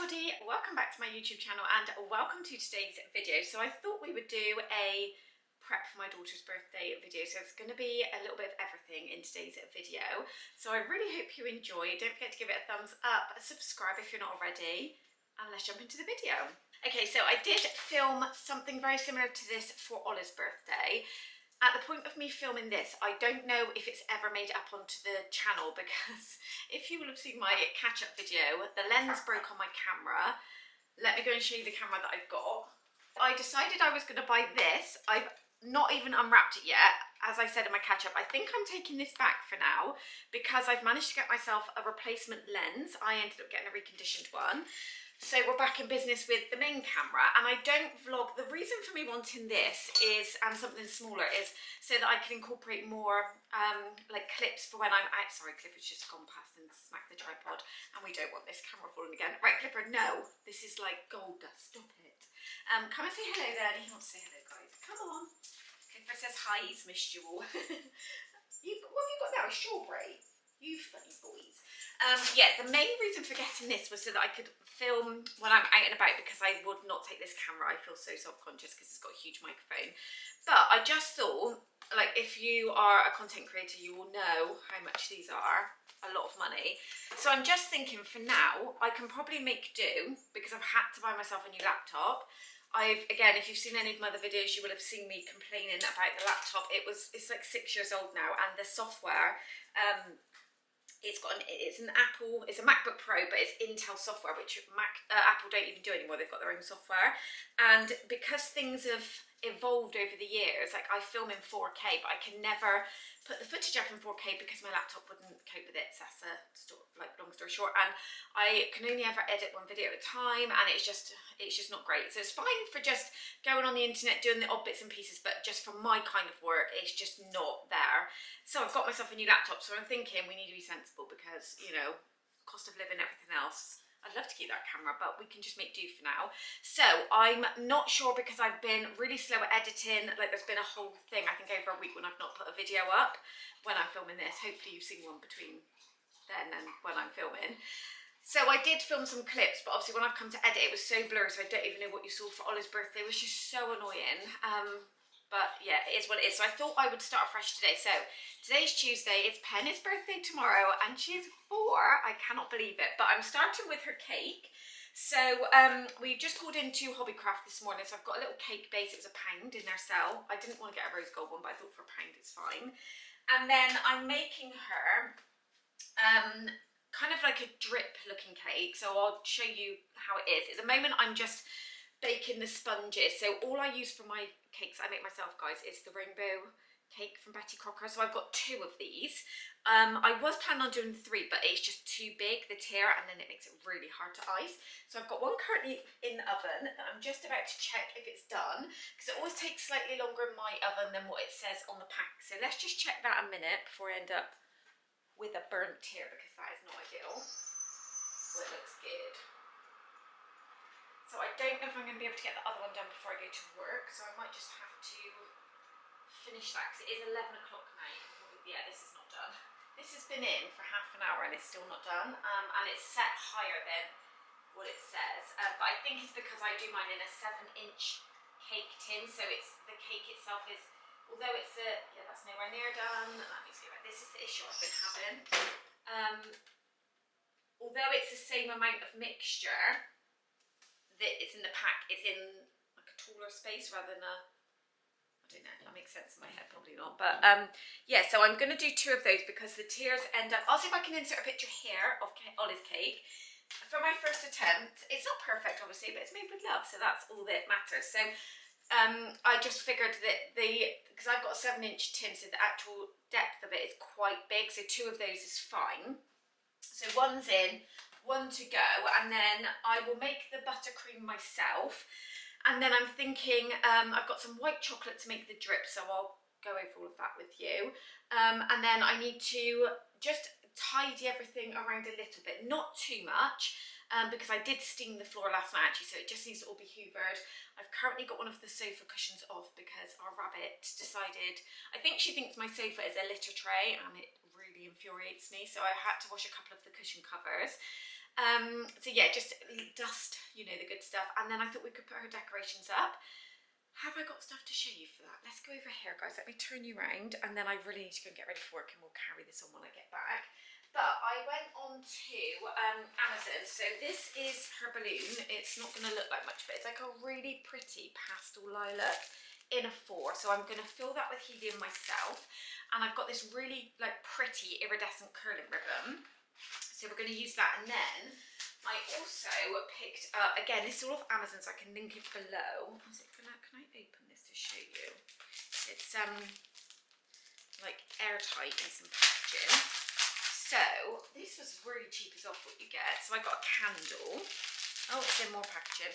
everybody, welcome back to my YouTube channel and welcome to today's video. So I thought we would do a prep for my daughter's birthday video, so it's going to be a little bit of everything in today's video. So I really hope you enjoy. Don't forget to give it a thumbs up, subscribe if you're not already, and let's jump into the video. Okay, so I did film something very similar to this for Ollie's birthday. At the point of me filming this, I don't know if it's ever made it up onto the channel, because if you will have seen my catch-up video, the lens broke on my camera. Let me go and show you the camera that I've got. I decided I was going to buy this. I've not even unwrapped it yet. As I said in my catch-up, I think I'm taking this back for now because I've managed to get myself a replacement lens. I ended up getting a reconditioned one. So we're back in business with the main camera, and I don't vlog. The reason for me wanting this is, and something smaller, is so that I can incorporate more like clips for when I'm out. Sorry, Clifford's just gone past and smacked the tripod, and we don't want this camera falling again. Right, Clifford, no, this is like gold dust, stop it. Come and say hello then. He wants to say hello, guys. Come on. Clifford says hi, he's missed you all. What have you got now? A strawberry? You funny boys. Yeah, the main reason for getting this was so that I could film when I'm out and about, because I would not take this camera. I feel so self-conscious because it's got a huge microphone. But I just thought, like, if you are a content creator, you will know how much these are. A lot of money. So I'm just thinking, for now, I can probably make do, because I've had to buy myself a new laptop. Again, if you've seen any of my other videos, you will have seen me complaining about the laptop. It's like 6 years old now, and the software, it's a MacBook Pro, but it's Intel software, which Apple don't even do anymore. They've got their own software, and because things have evolved over the years, like I film in 4K, but I can never put the footage up in 4K because my laptop wouldn't cope with it. So that's long story short, and I can only ever edit one video at a time, and it's just not great. So it's fine for just going on the internet doing the odd bits and pieces, but just for my kind of work, it's just not there. So I've got myself a new laptop, so I'm thinking we need to be sensible, because, you know, cost of living, everything else. I'd love to keep that camera, but we can just make do for now. So I'm not sure, because I've been really slow at editing. Like, there's been a whole thing, I think over a week, when I've not put a video up when I'm filming this. Hopefully you've seen one between then and when I'm filming. So I did film some clips, but obviously when I've come to edit, it was so blurry, so I don't even know what you saw for Ollie's birthday, which is so annoying. But yeah, it is what it is. So I thought I would start fresh today. So today's Tuesday, it's Penny's birthday tomorrow, and she's 4. I cannot believe it. But I'm starting with her cake. So we just called into Hobbycraft this morning, so I've got a little cake base. It was £1 in their sale. I didn't want to get a rose gold one, but I thought for £1 it's fine. And then I'm making her kind of like a drip looking cake. So I'll show you how it is. At the moment, I'm just baking the sponges. So all I use for my cakes I make myself, guys, is the rainbow cake from Betty Crocker. So I've got 2 of these. I was planning on doing 3, but it's just too big, the tier, and then it makes it really hard to ice. So I've got one currently in the oven that I'm just about to check if it's done, because it always takes slightly longer in my oven than what it says on the pack. So let's just check that a minute before I end up with a burnt tier, because that is not ideal. Well, it looks good. So I don't know if I'm going to be able to get the other one done before I go to work, so I might just have to finish that, because it is 11 o'clock now. Yeah, this is not done. This has been in for half an hour and it's still not done, and it's set higher than what it says, but I think it's because I do mine in a 7-inch cake tin, so the cake itself is, although it's yeah, that's nowhere near done. Let me see, this is the issue I've been having. Although it's the same amount of mixture that is in the pack, it's in like a taller space rather than a, I don't know, that makes sense in my head, probably not. But yeah, so I'm going to do 2 of those, because the tiers end up, I'll see if I can insert a picture here of Ollie's cake. For my first attempt, it's not perfect obviously, but it's made with love, so that's all that matters. So I just figured that because I've got a 7-inch tin, so the actual depth of it is quite big, so 2 of those is fine. So one's in, 1 to go, and then I will make the buttercream myself. And then I'm thinking, I've got some white chocolate to make the drip, so I'll go over all of that with you. And then I need to just tidy everything around a little bit, not too much, because I did steam the floor last night actually, so it just needs to all be hoovered. I've currently got one of the sofa cushions off because our rabbit decided, I think she thinks my sofa is a litter tray, and it really really infuriates me. So I had to wash a couple of the cushion covers. So yeah, just dust, you know, the good stuff. And then I thought we could put her decorations up. Have I got stuff to show you for that? Let's go over here, guys. Let me turn you around, and then I really need to go and get ready for work, and we'll carry this on when I get back. But I went on to Amazon. So this is her balloon. It's not going to look like much, but it's like a really pretty pastel lilac in a 4. So I'm going to fill that with helium myself. And I've got this really like pretty iridescent curling ribbon. So we're going to use that. And then I also picked up, again, this is all off Amazon, so I can link it below. Is it gonna, can I open this to show you? It's like airtight in some packaging. So this was really cheap as off what you get. So I got a candle. Oh, it's in more packaging.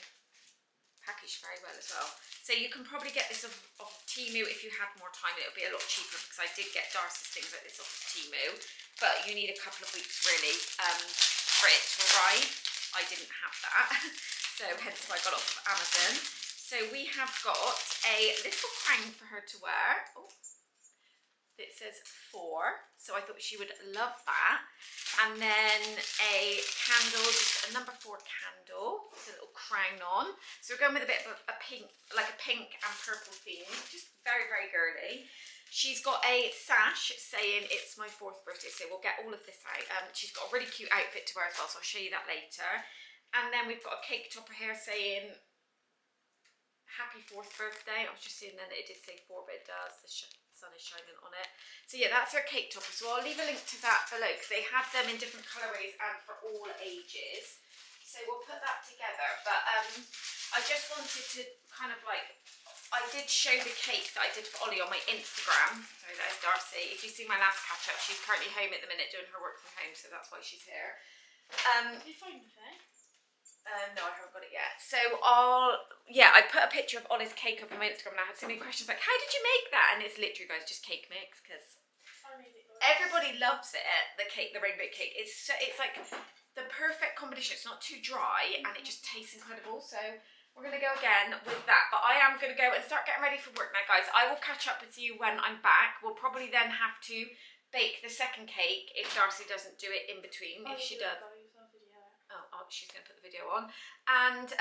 Packaged very well as well. So you can probably get this off Temu if you had more time. It'll be a lot cheaper because I did get Darcy's things like this off of Temu. But you need a couple of weeks really for it to arrive. I didn't have that, so hence why I got it off of Amazon. So we have got a little crown for her to wear. Oh, it says 4, so I thought she would love that. And then a candle, just a number 4 candle with a little crown on. So we're going with a bit of a pink, like a pink and purple theme, just very, very girly. She's got a sash saying it's my 4th birthday, so we'll get all of this out. She's got a really cute outfit to wear as well, so I'll show you that later. And then we've got a cake topper here saying happy 4th birthday. I was just seeing then that it did say 4, but it does. The sun is shining on it. So yeah, that's her cake topper. So I'll leave a link to that below because they have them in different colourways and for all ages. So we'll put that together. But I just wanted to kind of like, I did show the cake that I did for Ollie on my Instagram. Sorry, that is Darcy. If you see my last catch up, she's currently home at the minute doing her work from home, so that's why she's here. Did you find the thing? No, I haven't got it yet. So I put a picture of Ollie's cake up on my Instagram and I had so many questions like, how did you make that? And it's literally, guys, just cake mix because everybody loves it, the cake, the rainbow cake. It's like the perfect combination. It's not too dry and it just tastes incredible. So we're going to go again with that, but I am going to go and start getting ready for work now, guys. I will catch up with you when I'm back. We'll probably then have to bake the second cake if Darcy doesn't do it in between. If she does. Oh, she's going to put the video on. And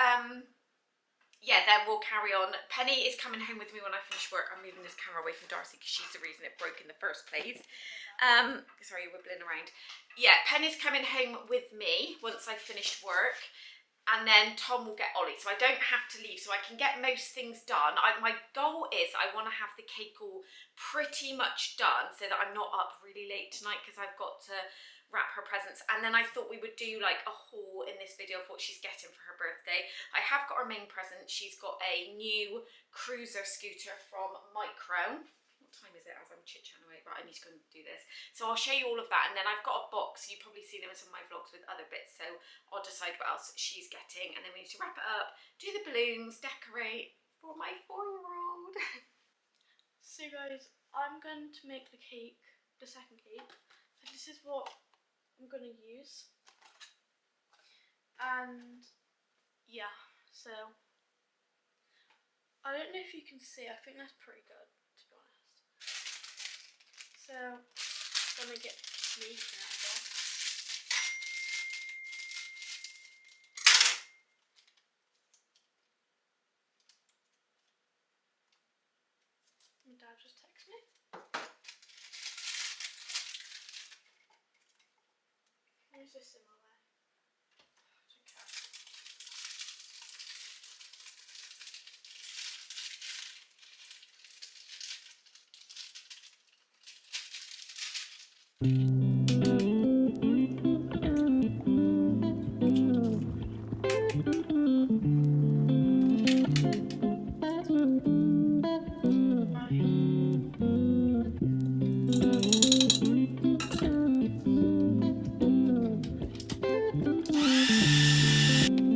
yeah, then we'll carry on. Penny is coming home with me when I finish work. I'm moving this camera away from Darcy because she's the reason it broke in the first place. Sorry, you're wibbling around. Yeah, Penny's coming home with me once I've finished work. And then Tom will get Ollie, so I don't have to leave, so I can get most things done. My goal is I want to have the cake all pretty much done so that I'm not up really late tonight because I've got to wrap her presents. And then I thought we would do like a haul in this video of what she's getting for her birthday. I have got her main present. She's got a new cruiser scooter from Micro. What time is it as I'm chit-chatting away? Right, I need to go and do this. So I'll show you all of that, and then I've got a box. You probably see them in some of my vlogs with other bits, so I'll decide what else she's getting, and then we need to wrap it up, do the balloons, decorate for my 4-year-old. So guys, I'm going to make the cake, the second cake. So this is what I'm going to use. And yeah, so I don't know if you can see, I think that's pretty good. So, I'm going to get sneaking out of there. My dad just texted me. Where's this in my way? I don't care.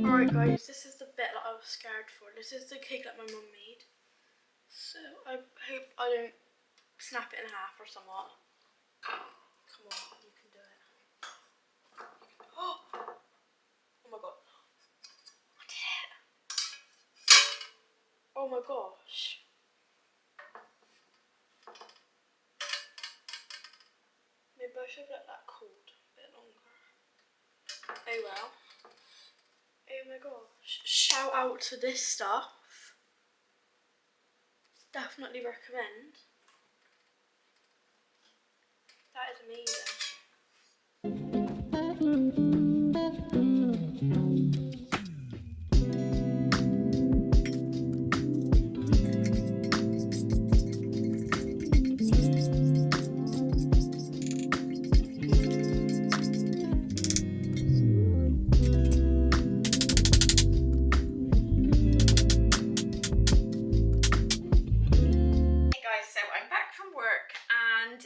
Alright guys, this is the bit that I was scared for. This is the cake that my mum made. So I hope I don't snap it in half or somewhat. Come on, you can do it. Oh my god. I did it. Oh my gosh. Maybe I wish I'd let that cool a bit longer. Oh well. Oh my gosh. Shout out to this stuff. Definitely recommend. That is amazing.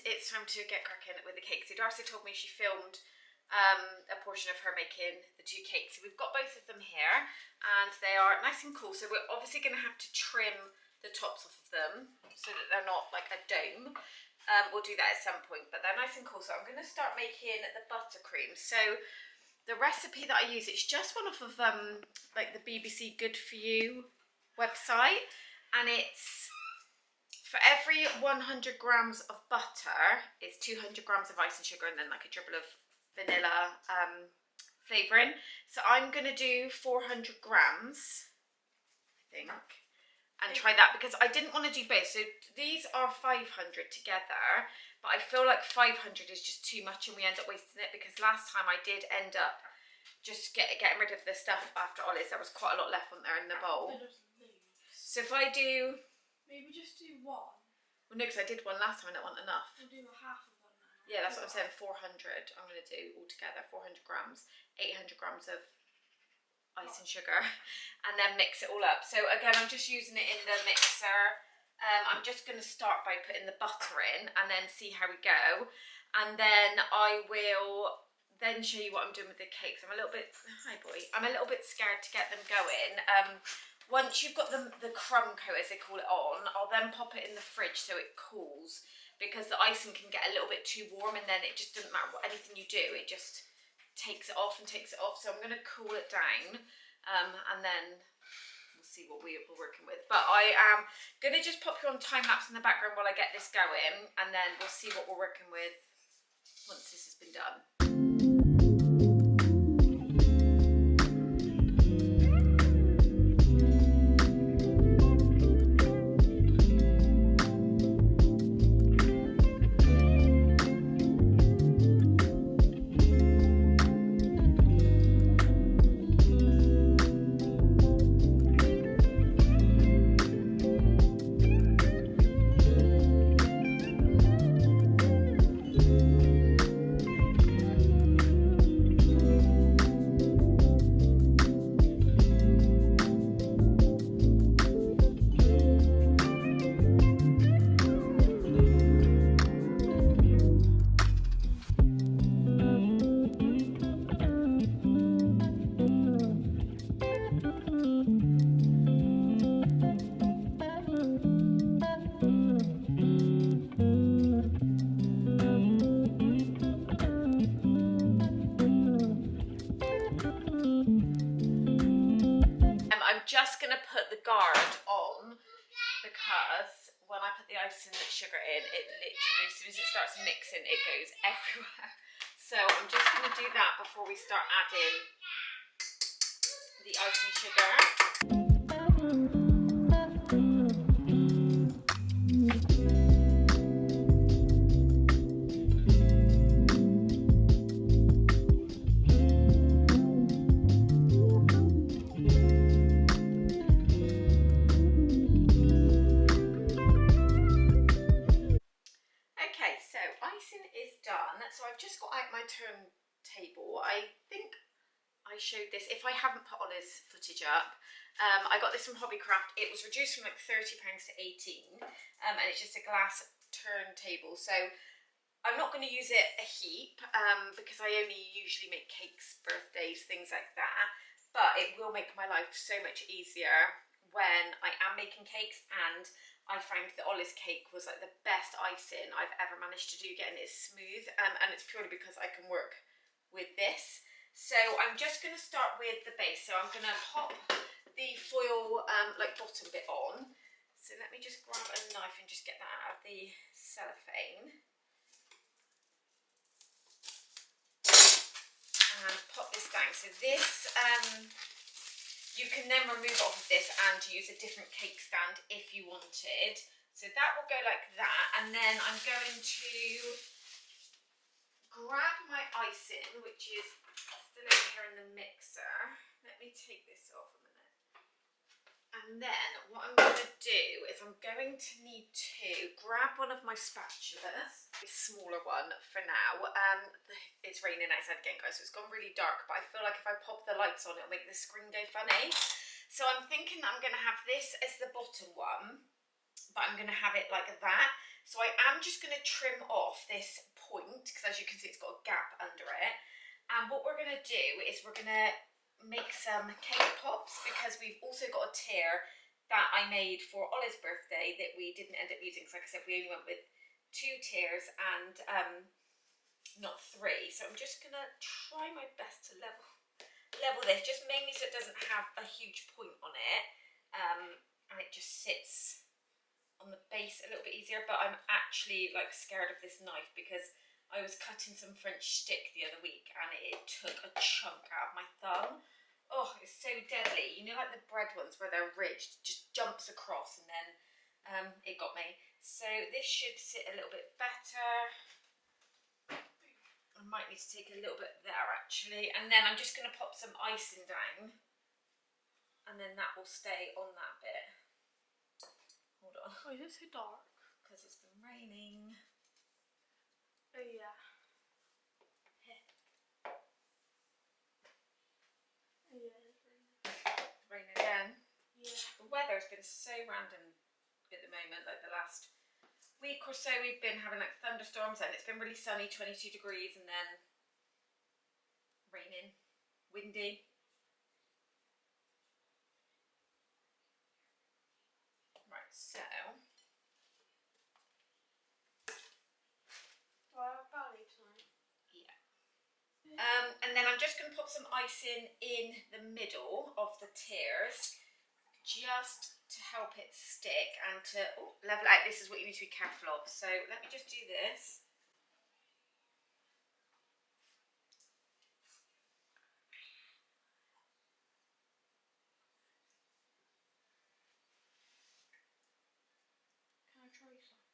It's time to get cracking with the cake. So Darcy told me she filmed a portion of her making the 2 cakes. So we've got both of them here and they are nice and cool. So we're obviously going to have to trim the tops off of them so that they're not like a dome. We'll do that at some point, but they're nice and cool. So I'm going to start making the buttercream. So the recipe that I use, it's just one off of like the BBC Good For You website, and it's for every 100 grams of butter, it's 200 grams of icing sugar and then like a dribble of vanilla flavouring. So I'm going to do 400 grams, I think, and try that because I didn't want to do both. So these are 500 together, but I feel like 500 is just too much and we end up wasting it because last time I did end up just getting rid of the stuff after Ollie's. There was quite a lot left on there in the bowl. So if I do... Maybe just do one. Well, no, because I did one last time and it wasn't enough. We'll do a half of one now. Yeah, that's what I'm saying. 400. I'm going to do altogether 400 grams, 800 grams of icing sugar, and then mix it all up. So again, I'm just using it in the mixer. I'm just going to start by putting the butter in and then see how we go. And then I will then show you what I'm doing with the cakes. I'm a little bit, hi boy, I'm a little bit scared to get them going. Once you've got the crumb coat, as they call it, on, I'll then pop it in the fridge so it cools because the icing can get a little bit too warm and then it just doesn't matter what anything you do, it just takes it off and takes it off. So I'm going to cool it down and then we'll see what we're working with. But I am going to just pop you on time lapse in the background while I get this going and then we'll see what we're working with once this has been done. Just going to put the guard on because when I put the icing and sugar in, it literally, as soon as it starts mixing, it goes everywhere. So I'm just going to do that before we start adding the icing sugar. So I've just got out my turntable. I think I showed this, if I haven't put Ollie's footage up, I got this from Hobbycraft. It was reduced from like £30 to 18 and it's just a glass turntable. So I'm not going to use it a heap because I only usually make cakes, birthdays, things like that, but it will make my life so much easier when I am making cakes. And I found that Ollie's cake was like the best icing I've ever managed to do, getting it smooth, and it's purely because I can work with this. So I'm just going to start with the base. So I'm going to pop the foil like bottom bit on. So let me just grab a knife and just get that out of the cellophane. and pop this down. So this, you can then remove it off of this and use a different cake stand if you wanted. So that will go like that, and then I'm going to grab my icing, which is still over here in the mixer. Let me take this off a minute. And then what I'm going to do is I'm going to need to grab one of my spatulas, a smaller one for now. It's raining outside again, guys, so it's gone really dark, but I feel like if I pop the lights on, it'll make the screen go funny. So I'm thinking I'm going to have this as the bottom one, but I'm going to have it like that. So I am just going to trim off this point, because as you can see, it's got a gap under it. And what we're going to do is we're going to make some cake pops, because we've also got a tier that I made for Ollie's birthday that we didn't end up using. So like I said, we only went with 2 tiers and not 3. So I'm just going to try my best to level this, just mainly so it doesn't have a huge point on it, and it just sits on the base a little bit easier. But I'm actually like scared of this knife, because I was cutting some French stick the other week and it took a chunk out of my thumb. Oh, it's so deadly. You know, like the bread ones where they're ridged, just jumps across, and then it got me. So this should sit a little bit better. I might need to take a little bit there actually. And then I'm just going to pop some icing down, and then that will stay on that bit. Hold on. Oh, is it so dark? Because it's been raining. Oh yeah. Oh yeah, it's raining. Rain again. Yeah. The weather's been so random at the moment, like the last week or so we've been having like thunderstorms, and it's been really sunny, 22 degrees, and then raining, windy. Right, so Ballet tonight. yeah. And then I'm just going to pop some icing in the middle of the tiers, just to help it stick and to level it out. This is what you need to be careful of. So let me just do this. Can I try some?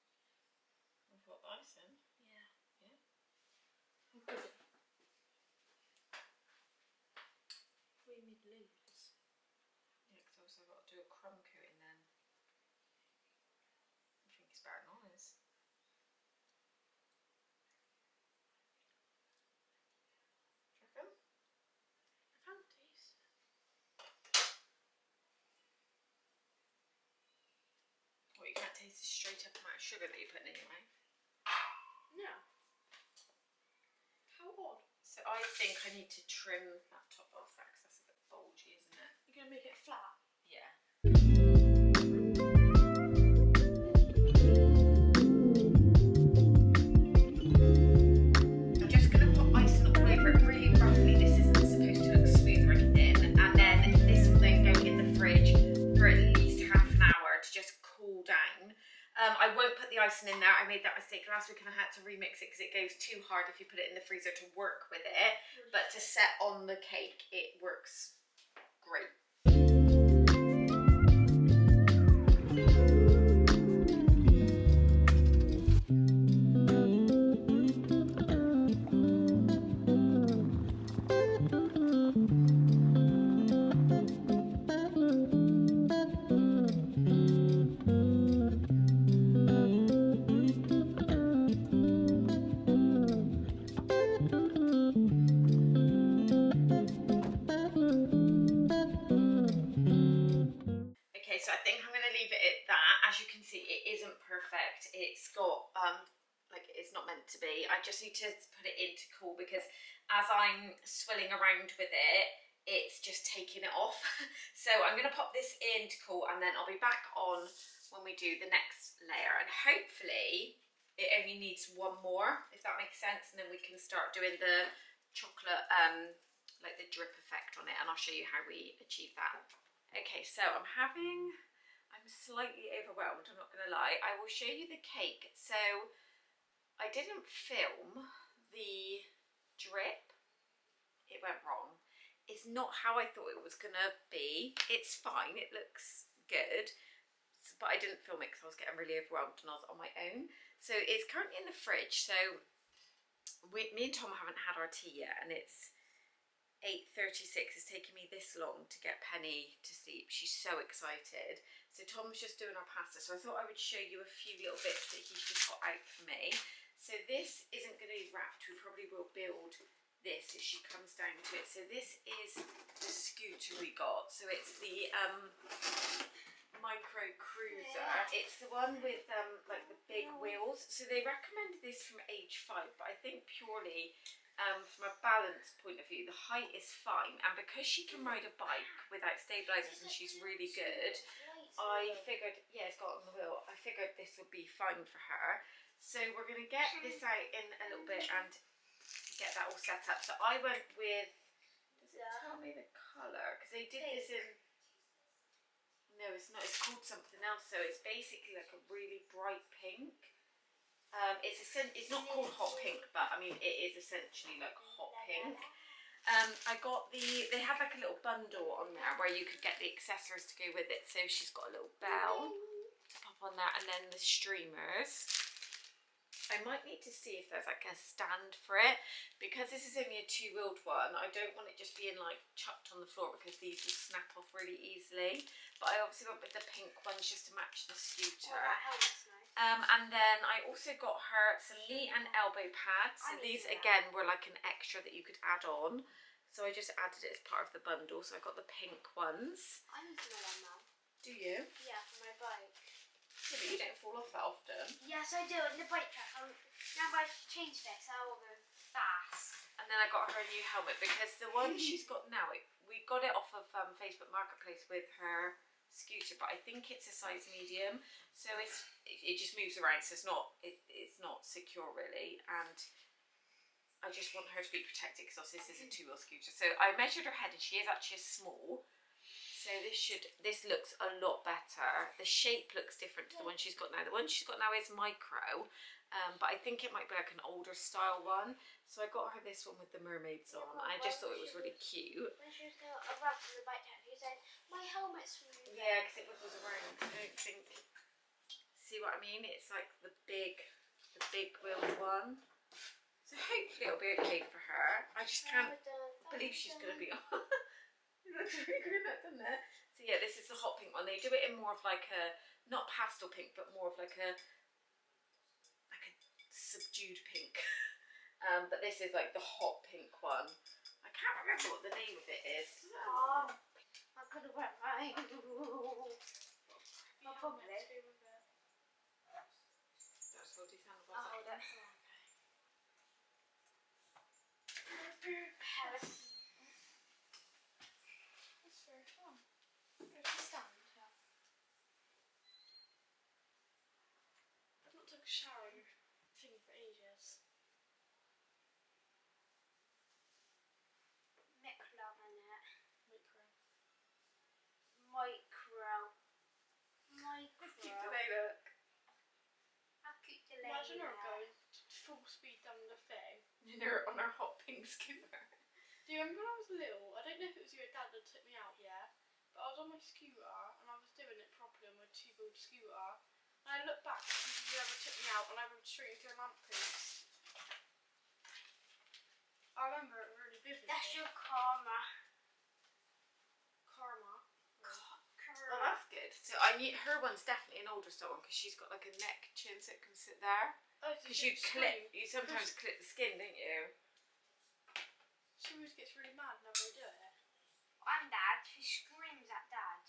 With what, icing? Yeah. Yeah. How good is it? We made loads. Yeah, because also I've got to do a crumb coating then. I think it's better than ours. Do you reckon? I can't taste it. Well, you can't taste the straight up amount of sugar that you're putting in your mouth. No. How odd. So I think I need to trim that top off that, because that's a bit bulgy, isn't it? You're going to make it flat? Yeah. I'm just going to pop icing all over it really roughly. This isn't supposed to look smooth or anything. And then this will then go in the fridge for at least half an hour to just cool down. I won't put the icing in there. I made that mistake last week and I had to remix it because it goes too hard if you put it in the freezer to work with it. But to set on the cake, it works great. So I think I'm going to leave it at that. As you can see, it isn't perfect. It's got, like, it's not meant to be. I just need to put it in to cool, because as I'm swilling around with it, it's just taking it off. So I'm going to pop this in to cool, and then I'll be back on when we do the next layer. And hopefully it only needs one more, if that makes sense. And then we can start doing the chocolate, like the drip effect on it. And I'll show you how we achieve that. Okay, so I'm slightly overwhelmed, I'm not going to lie. I will show you the cake. So I didn't film the drip it went wrong. It's not how I thought it was gonna be. It's fine, it looks good, but I didn't film it because I was getting really overwhelmed and I was on my own. So it's currently in the fridge. So me and Tom haven't had our tea yet, and it's 8:36. It's taken me this long to get Penny to sleep. She's so excited. So Tom's just doing our pasta. So I thought I would show you a few little bits that he's just got out for me. So this isn't going to be wrapped. We probably will build this as she comes down to it. So this is the scooter we got. So it's the micro cruiser. It's the one with like the big wheels. So they recommend this from age 5, but I think purely from a balance point of view, the height is fine, and because she can ride a bike without stabilisers and she's really good, I figured, yeah, it's got on the wheel, I figured this would be fine for her. So we're going to get this out in a little bit and get that all set up. So I went with, does it tell me the colour? Because they did this in, no it's not, it's called something else. So it's basically like a really bright pink. It's not called hot pink, but I mean it is essentially like hot pink. I got they had like a little bundle on there where you could get the accessories to go with it. So she's got a little bell to pop on that, and then the streamers. I might need to see if there's like a stand for it, because this is only a 2-wheeled one. I don't want it just being like chucked on the floor because these will snap off really easily. But I obviously went with the pink ones just to match the scooter. And then I also got her some knee and elbow pads. So these again were like an extra that you could add on. So I just added it as part of the bundle. So I got the pink ones. I need to know that now. Do you? Yeah, for my bike. Yeah, but you don't fall off that often. Yes, I do. In the bike track. Now I've changed it, so I will go fast. And then I got her a new helmet because the one she's got now, we got it off of Facebook Marketplace with her scooter, but I think it's a size medium, so it just moves around, so it's not secure really, and I just want her to be protected because this is a 2-wheel scooter. So I measured her head and she is actually small. So this looks a lot better. The shape looks different to the one she's got now. The one she's got now is micro, but I think it might be like an older style one. So I got her this one with the mermaids on. I just thought it was really cute. When she was around from the bike track, you said, my helmet's from you. Yeah, because it was around. I don't think. See what I mean? It's like the big wheeled one. So hopefully it'll be okay for her. I just can't believe she's going to be on. It looks really good, doesn't it? So yeah, this is the hot pink one. They do it in more of like a, not pastel pink, but more of like a subdued pink. But this is like the hot pink one. I can't remember what the name of it is. Oh, I could have went right. Not probably. That's what you sound I'll about. hold it. Okay. It's very fun. There's a stand here. I've not took a shower in your thing for ages. Micro in it. Micro. How cute do they look? How cute do they look? Imagine her going full speed down the thing. You know, on her hot pink scooter. Do you remember when I was little? I don't know if it was your dad that took me out, yeah? But I was on my scooter and I was doing it properly on my 2-wheeled scooter. And I looked back to see if you ever took me out and I went straight into a lamppost. I remember it really vividly. That's your karma. Karma? Oh, that's good. So I need her one's definitely an older style one because she's got like a neck chin so it can sit there. Oh, because you sometimes clip the skin, don't you? She always gets really mad whenever I do it. I'm Dad. She screams at Dad.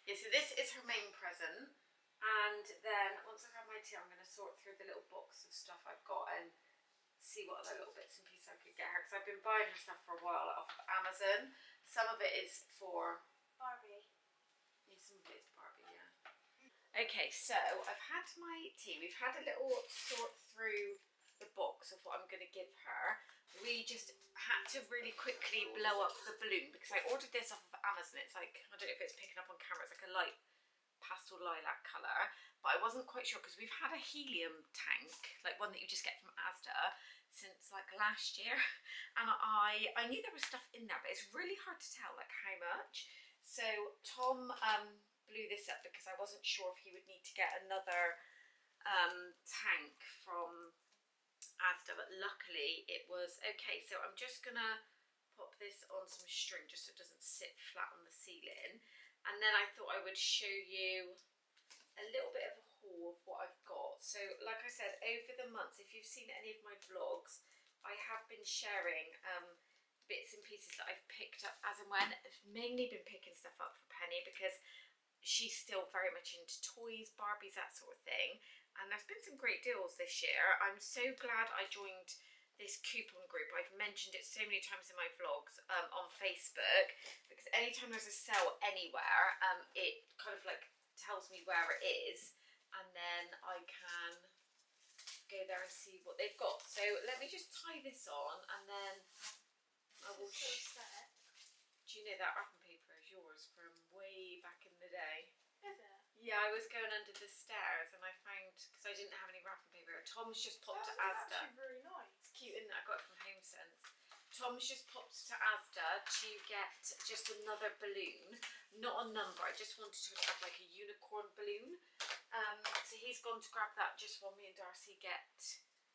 Yeah, so this is her main present. And then once I've had my tea, I'm going to sort through the little box of stuff I've got and see what other little bits and pieces I could get her. Because I've been buying her stuff for a while off of Amazon. Some of it is for Barbie. Yeah, some of it is Barbie, yeah. Okay, so I've had my tea. We've had a little sort through the box of what I'm going to give her. We just had to really quickly blow up the balloon because I ordered this off of Amazon. It's like, I don't know if it's picking up on camera, it's like a light pastel lilac colour, but I wasn't quite sure because we've had a helium tank, like one that you just get from Asda, since like last year, and I knew there was stuff in there, but it's really hard to tell like how much. So Tom blew this up because I wasn't sure if he would need to get another tank from Asda, but luckily it was okay. So I'm just gonna pop this on some string just so it doesn't sit flat on the ceiling, and then I thought I would show you a little bit of a haul of what I've got. So like I said, over the months, if you've seen any of my vlogs, I have been sharing bits and pieces that I've picked up as and when. I've mainly been picking stuff up for Penny because she's still very much into toys, Barbies, that sort of thing. And there's been some great deals this year. I'm so glad I joined this coupon group. I've mentioned it so many times in my vlogs on Facebook, because anytime there's a sale anywhere, it kind of like tells me where it is, and then I can go there and see what they've got. So let me just tie this on, and then I will do you know that wrapping paper is yours from way back in the day? Is it? Yeah, I was going under the stairs and I found, because I didn't have any wrapping paper, Tom's just popped to Asda. That's actually really nice. It's cute, isn't it? I got it from HomeSense. Tom's just popped to Asda to get just another balloon, not a number. I just wanted to have like a unicorn balloon. So he's gone to grab that just while me and Darcy get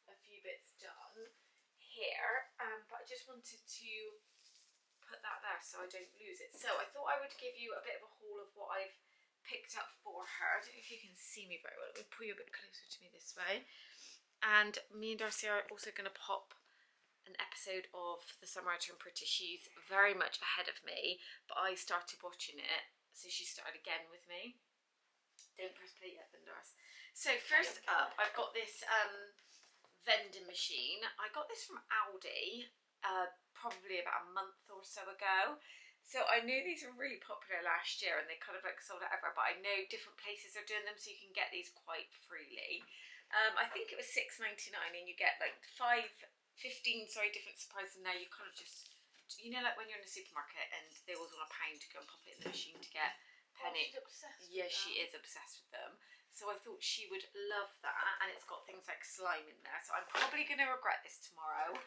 a few bits done here. But I just wanted to put that there so I don't lose it. So I thought I would give you a bit of a haul of what I've picked up for her. I don't know if you can see me very well. Let me pull you a bit closer to me this way. And me and Darcy are also going to pop an episode of The Summer I Turned Pretty. She's very much ahead of me, but I started watching it, so she started again with me. Don't press play yet then, Darcy. So first up, I've got this vending machine. I got this from Aldi probably about a month or so ago. So I knew these were really popular last year and they kind of like sold out everywhere, but I know different places are doing them, so you can get these quite freely. I think it was $6.99 and you get like 15 different surprises, and now you kind of just, you know, like when you're in a supermarket and they always want £1 to go and pop it in the machine to get Penny. She's obsessed with Yeah, that. she is obsessed with them. So I thought she would love that, and it's got things like slime in there. So I'm probably going to regret this tomorrow.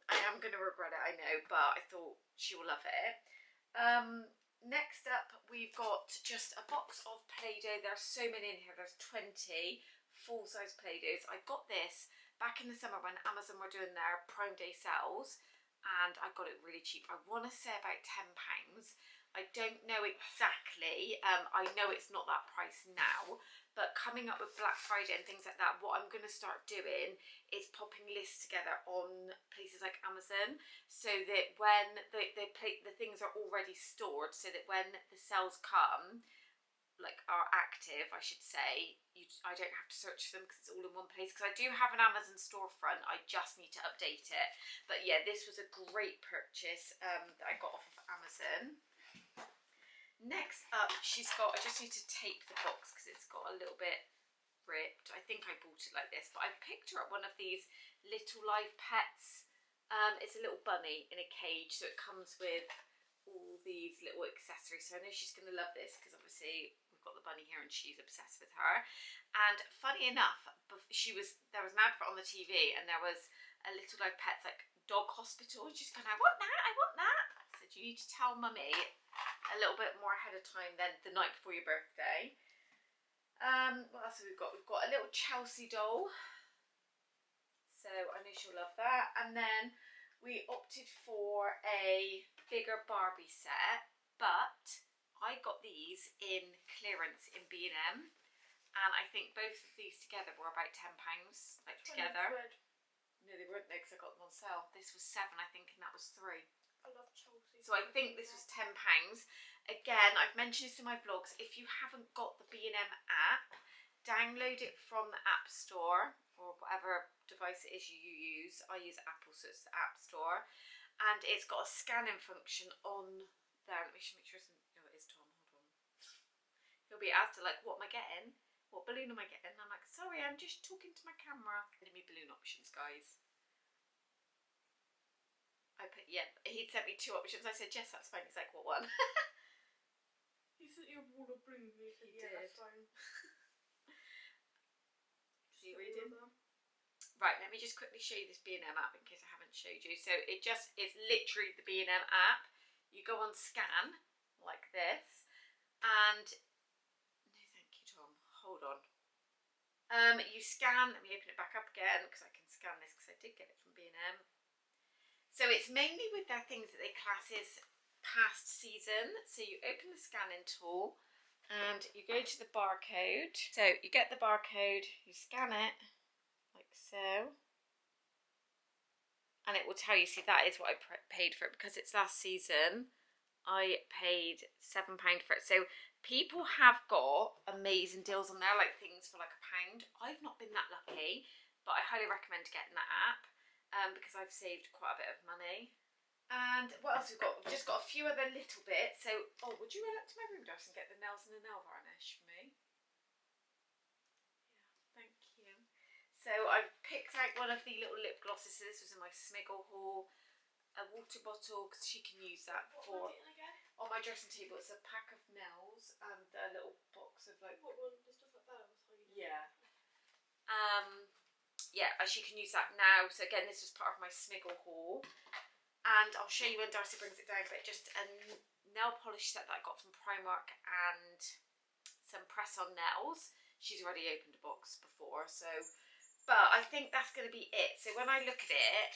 I am going to regret it, I know, but I thought she will love it. Next up, we've got just a box of Play-Doh. There's so many in here. There's 20 full-size Play-Dohs. I got this back in the summer when Amazon were doing their Prime Day sales, and I got it really cheap. I want to say about £10. I don't know exactly. I know it's not that price now, but coming up with Black Friday and things like that, what I'm going to start doing is popping lists together on places like Amazon, so that when the things are already stored, so that when the sales come, like are active, I should say, I don't have to search for them because it's all in one place. Because I do have an Amazon storefront, I just need to update it. But yeah, this was a great purchase that I got off of Amazon. Next up, she's got, I just need to tape the box because it's got a little bit ripped. I think I bought it like this, but I picked her up one of these little live pets. It's a little bunny in a cage, so it comes with all these little accessories. So I know she's going to love this because obviously we've got the bunny here and she's obsessed with her. And funny enough, there was an advert on the TV and there was a little live pets like dog hospital. She's going, I want that, I want that. I said, you need to tell mummy a little bit more ahead of time than the night before your birthday. What else have we got? We've got a little Chelsea doll. So I know she'll love that. And then we opted for a bigger Barbie set, but I got these in clearance in B&M, and I think both of these together were about £10, like together. No, they weren't there because I got them on sale. This was £7, I think, and that was £3. I love Chelsea. So I think this was £10. Again, I've mentioned this in my vlogs. If you haven't got the B&M app, download it from the App Store or whatever device it is you use. I use Apple, so it's the App Store. And it's got a scanning function on there. Let me just make sure it's... Oh, it is Tom. Hold on. He'll be asked, like, what am I getting? What balloon am I getting? And I'm like, sorry, I'm just talking to my camera. Give me balloon options, guys. He'd sent me 2 options. I said, yes, that's fine. He's like, what one? He said you want to bring me. He Yeah, did. that's fine. Are you reading? Right, let me just quickly show you this B&M app in case I haven't showed you. So it's literally the B&M app. You go on scan like this, and no, thank you, Tom. Hold on. You scan. Let me open it back up again because I can scan this because I did get it from B&M. So it's mainly with their things that they class as past season. So you open the scanning tool and you go to the barcode. So you get the barcode, you scan it like so, and it will tell you, see, that is what I paid for it because it's last season. I paid £7 for it. So people have got amazing deals on there, like things for like £1. I've not been that lucky, but I highly recommend getting that app because I've saved quite a bit of money. And what else we've got? We've just got a few other little bits. So, oh, would you run up to my room, Doris, and get the nails and the nail varnish for me? Yeah, thank you. So I've picked out one of the little lip glosses. So this was in my Smiggle haul. A water bottle because she can use that for. On my dressing table, it's a pack of nails and a little box of like. What one? The stuff like that? Yeah. Yeah, she can use that now. So again, this was part of my Smiggle haul. And I'll show you when Darcy brings it down, but just a nail polish set that I got from Primark and some press-on nails. She's already opened a box before, so... But I think that's going to be it. So when I look at it,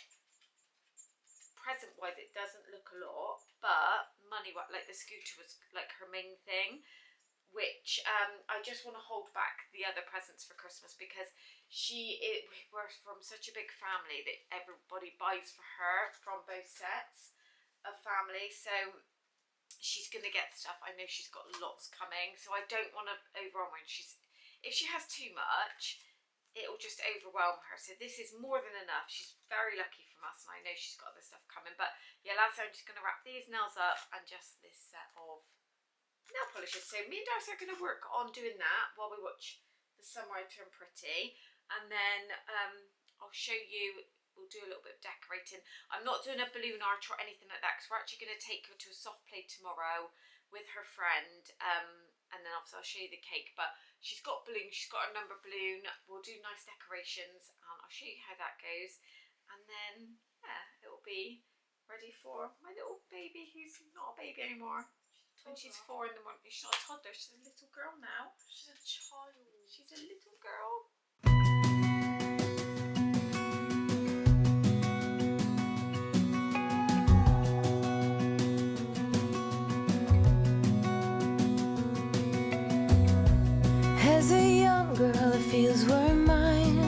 present-wise, it doesn't look a lot, but money-wise, like the scooter was like her main thing, which I just want to hold back the other presents for Christmas because we're from such a big family that everybody buys for her from both sets of family. So she's going to get stuff. I know she's got lots coming, so I don't want to overwhelm her. If she has too much, it'll just overwhelm her. So this is more than enough. She's very lucky from us, and I know she's got other stuff coming. But yeah, lastly, I'm just going to wrap these nails up and just this set of nail polishes. So me and Darcy are going to work on doing that while we watch The Summer I Turn Pretty, and then I'll show you. We'll do a little bit of decorating. I'm not doing a balloon art or anything like that because we're actually going to take her to a soft play tomorrow with her friend, and then obviously I'll show you the cake. But she's got balloons, she's got a number balloon. We'll do nice decorations and I'll show you how that goes, and then yeah, it'll be ready for my little baby who's not a baby anymore. When she's 4 in the morning. She's not a toddler, she's a little girl now. She's a child. She's a little girl. As a young girl, the fields were mine.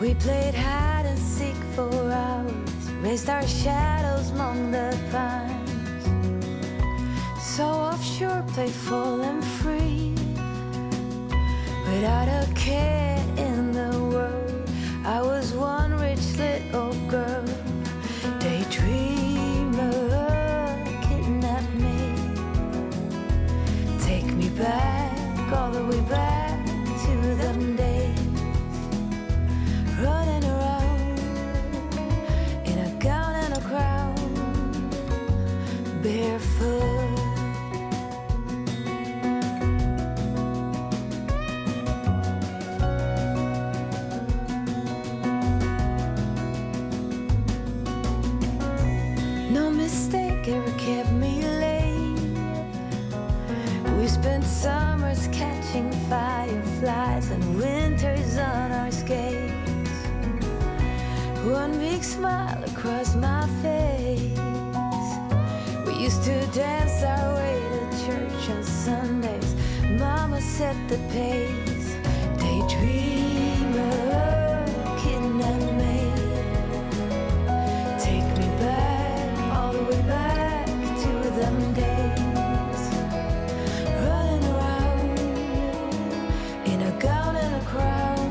We played hide and seek for hours, raised our shadows among the pines. So offshore, playful and free, without a care in the world. I was one rich little girl, daydreamer, kidnap me, take me back, all the way back to them days, running around in a gown and a crown, barefoot. No mistake ever kept me late. We spent summers catching fireflies and winters on our skates. One big smile across my face. We used to dance our way to church on Sundays. Mama set the pace. Daydreamer, kidnap me, take me back, all the way back to them days, running around in a gown and a crown,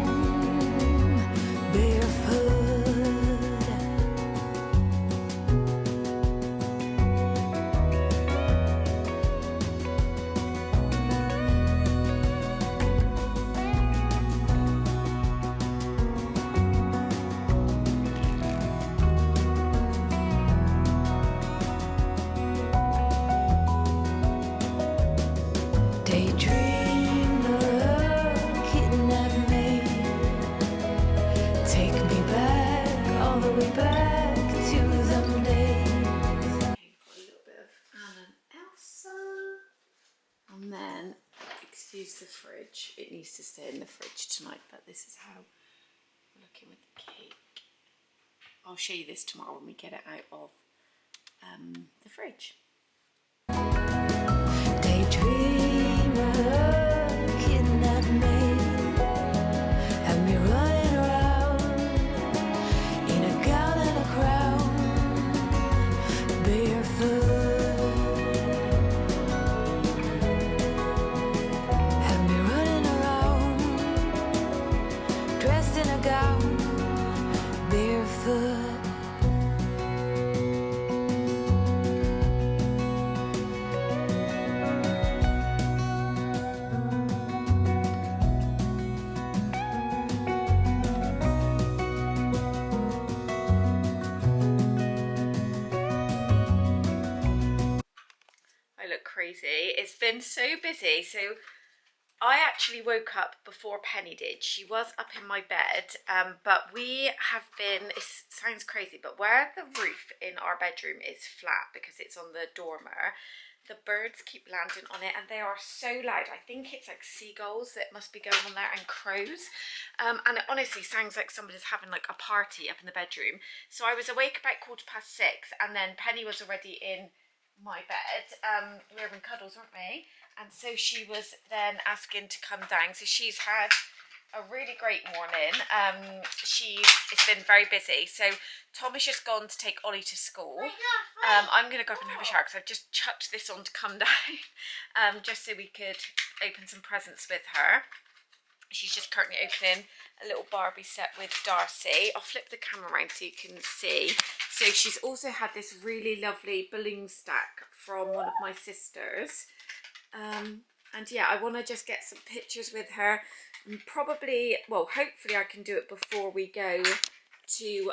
barefoot. then, excuse the fridge, it needs to stay in the fridge tonight, but this is how we're looking with the cake. I'll show you this tomorrow when we get it out of the fridge. Daydreamer, kidnap me, have me running around in a gown and a crown, barefoot, have me running around, dressed in a gown, barefoot. I look crazy. It's been so busy. So I actually woke up before Penny did. She was up in my bed, but we have been, it sounds crazy, but where the roof in our bedroom is flat because it's on the dormer, the birds keep landing on it and they are so loud. I think it's like seagulls that must be going on there and crows. And it honestly sounds like somebody's having like a party up in the bedroom. So I was awake about 6:15 and then Penny was already in my bed. We were in cuddles, weren't we? And so she was then asking to come down. So she's had a really great morning. It's been very busy. So Tom has just gone to take Ollie to school. I'm going to go up and have a shower because I've just chucked this on to come down, just so we could open some presents with her. She's just currently opening a little Barbie set with Darcy. I'll flip the camera around so you can see. So she's also had this really lovely balloon stack from one of my sisters. And yeah, I want to just get some pictures with her. Probably, well, hopefully I can do it before we go to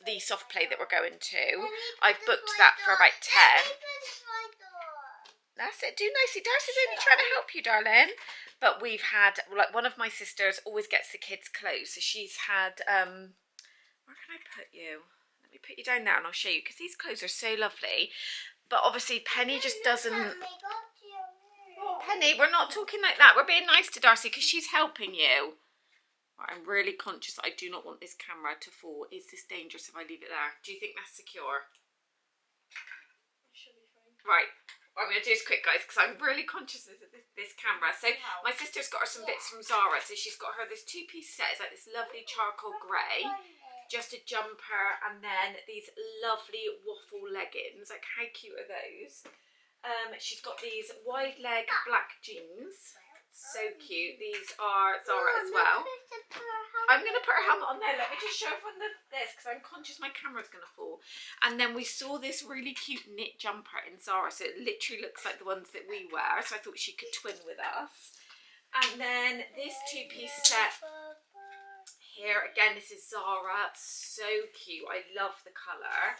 the soft play that we're going to. I've booked that for about 10. That's it, do nicely. Darcy's only trying to help you, darling. But we've had, like, one of my sisters always gets the kids' clothes. So she's had, where can I put you? Let me put you down there and I'll show you, because these clothes are so lovely. But obviously Penny just doesn't... Penny, we're not talking like that. We're being nice to Darcy because she's helping you. Right, I'm really conscious I do not want this camera to fall. Is this dangerous if I leave it there? Do you think that's secure? It should be fine. Right. What I'm going to do is quick, guys, because I'm really conscious of this camera. So my sister's got her some bits from Zara. So she's got her this two-piece set. It's like this lovely charcoal grey. Just a jumper and then these lovely waffle leggings. Like, how cute are those? She's got these wide leg black jeans. So cute. These are Zara as well. I'm going to put her helmet on there. Let me just show everyone this because I'm conscious my camera's going to fall. And then we saw this really cute knit jumper in Zara. So it literally looks like the ones that we wear. So I thought she could twin with us. And then this two-piece set here. Again, this is Zara. So cute. I love the colour.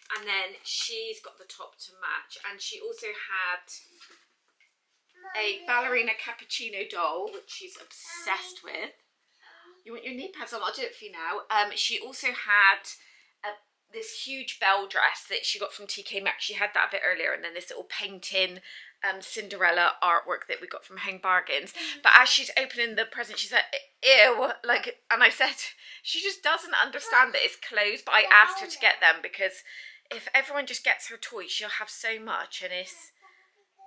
And then she's got the top to match. And she also had a ballerina cappuccino doll, which she's obsessed with. You want your knee pads on? I'll do it for you now. She also had this huge bell dress that she got from TK Maxx. She had that a bit earlier. And then this little painting Cinderella artwork that we got from Hang Bargains. But as she's opening the present, she's like, ew. Like, and I said, she just doesn't understand that it's clothes. But I asked her to get them because if everyone just gets her toys, she'll have so much. And it's,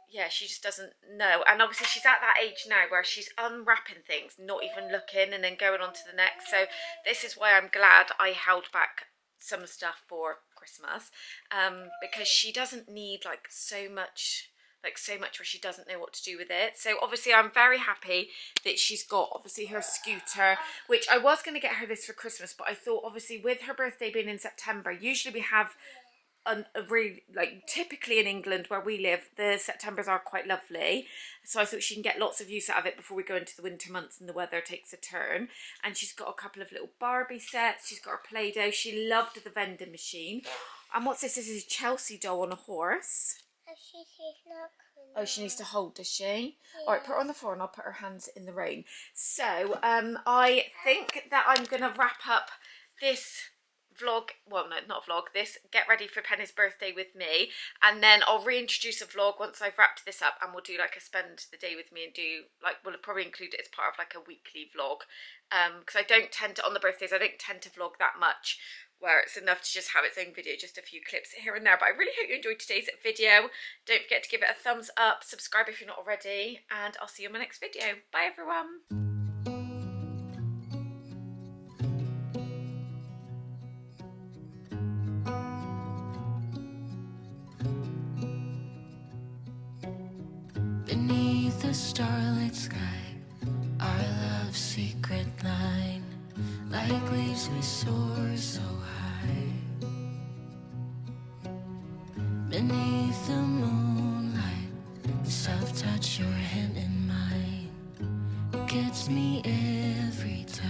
yeah, she just doesn't know. And obviously she's at that age now where she's unwrapping things, not even looking, and then going on to the next. So this is why I'm glad I held back some stuff for Christmas, because she doesn't need like so much where she doesn't know what to do with it. So obviously I'm very happy that she's got obviously her scooter, which I was going to get her this for Christmas, but I thought obviously with her birthday being in September, usually we have a really, like, typically in England where we live, the Septembers are quite lovely, so I thought she can get lots of use out of it before we go into the winter months and the weather takes a turn. And she's got a couple of little Barbie sets, she's got her Play-Doh, she loved the vending machine. And what's this? This is a Chelsea doll on a horse. Oh, she needs to hold, does she? Yeah. All right, put her on the floor and I'll put her hands in the rain. So I think that I'm going to wrap up this vlog, well no, not vlog, this get ready for Penny's birthday with me, and then I'll reintroduce a vlog once I've wrapped this up, and we'll do like a spend the day with me and do like, we'll probably include it as part of like a weekly vlog, because I don't tend to, on the birthdays, I don't tend to vlog that much, where it's enough to just have its own video, just a few clips here and there. But I really hope you enjoyed today's video. Don't forget to give it a thumbs up, subscribe if you're not already, and I'll see you in my next video. Bye everyone. Beneath the starlit sky, our love's secret line, like leaves we soar so high. Beneath the moonlight, the soft touch your hand in mine gets me every time.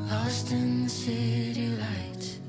Lost in the city lights,